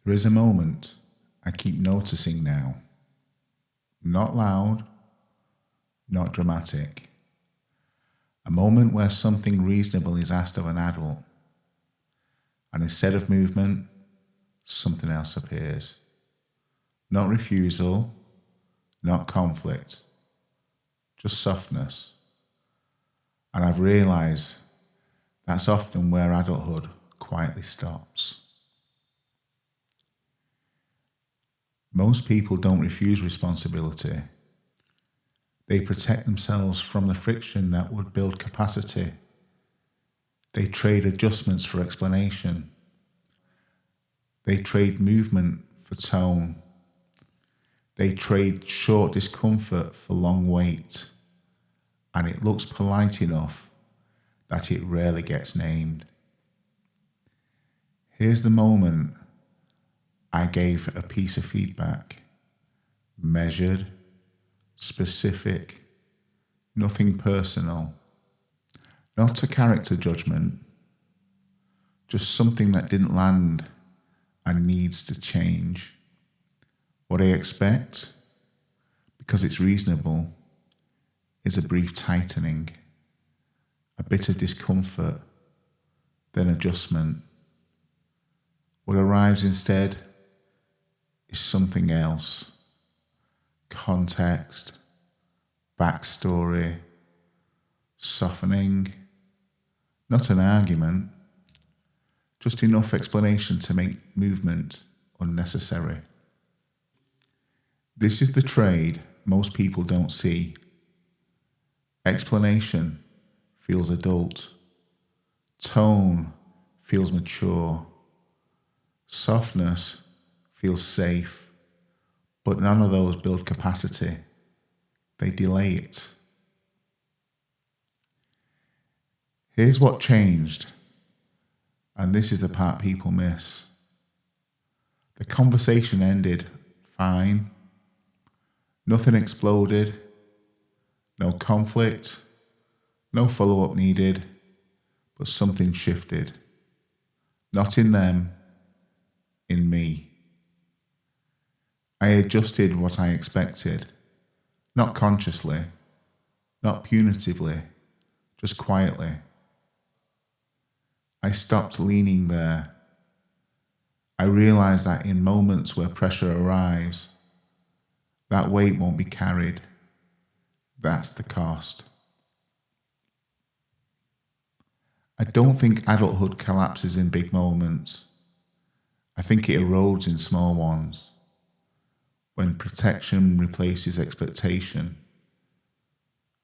There is a moment I keep noticing now. Not loud, not dramatic. A moment where something reasonable is asked of an adult, and instead of movement, something else appears. Not refusal, not conflict, just softness. And I've realised that's often where adulthood quietly stops. Most people don't refuse responsibility. They protect themselves from the friction that would build capacity. They trade adjustments for explanation. They trade movement for tone. They trade short discomfort for long wait. And it looks polite enough that it rarely gets named. Here's the moment I gave a piece of feedback, measured, specific, nothing personal, not a character judgment, just something that didn't land and needs to change. What I expect, because it's reasonable, is a brief tightening, a bit of discomfort, then adjustment. What arrives instead is something else. Context, backstory, softening, not an argument, just enough explanation to make movement unnecessary. This is the trade most people don't see. Explanation feels adult. Tone feels mature. Softness feels safe, but none of those build capacity. They delay it. Here's what changed, and this is the part people miss. The conversation ended fine. Nothing exploded. No conflict. No follow-up needed. But something shifted. Not in them, in me. I adjusted what I expected, not consciously, not punitively, just quietly. I stopped leaning there. I realized that in moments where pressure arrives, that weight won't be carried. That's the cost. I don't think adulthood collapses in big moments. I think it erodes in small ones. When protection replaces expectation,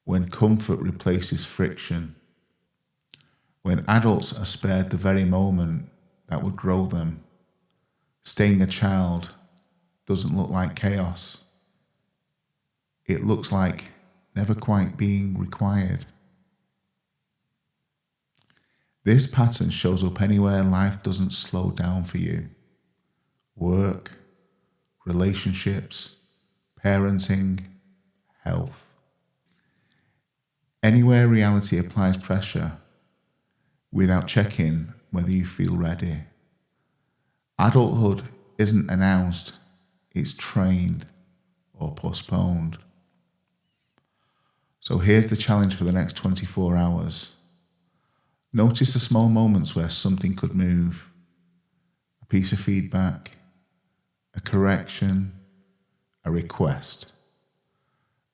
when comfort replaces friction, when adults are spared the very moment that would grow them. Staying a child doesn't look like chaos. It looks like never quite being required. This pattern shows up anywhere life doesn't slow down for you. Work, relationships, parenting, health. Anywhere reality applies pressure without checking whether you feel ready. Adulthood isn't announced, it's trained or postponed. So here's the challenge for the next 24 hours. Notice the small moments where something could move. A piece of feedback, a correction, a request,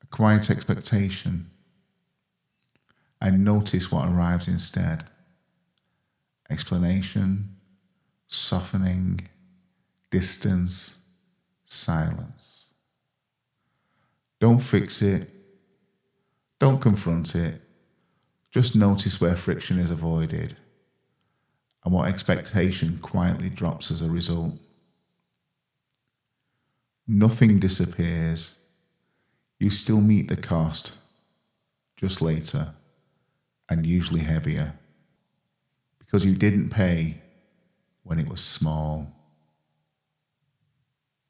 a quiet expectation, and notice what arrives instead. Explanation, softening, distance, silence. Don't fix it. Don't confront it. Just notice where friction is avoided and what expectation quietly drops as a result. Nothing disappears. You still meet the cost, just later, and usually heavier, because you didn't pay when it was small.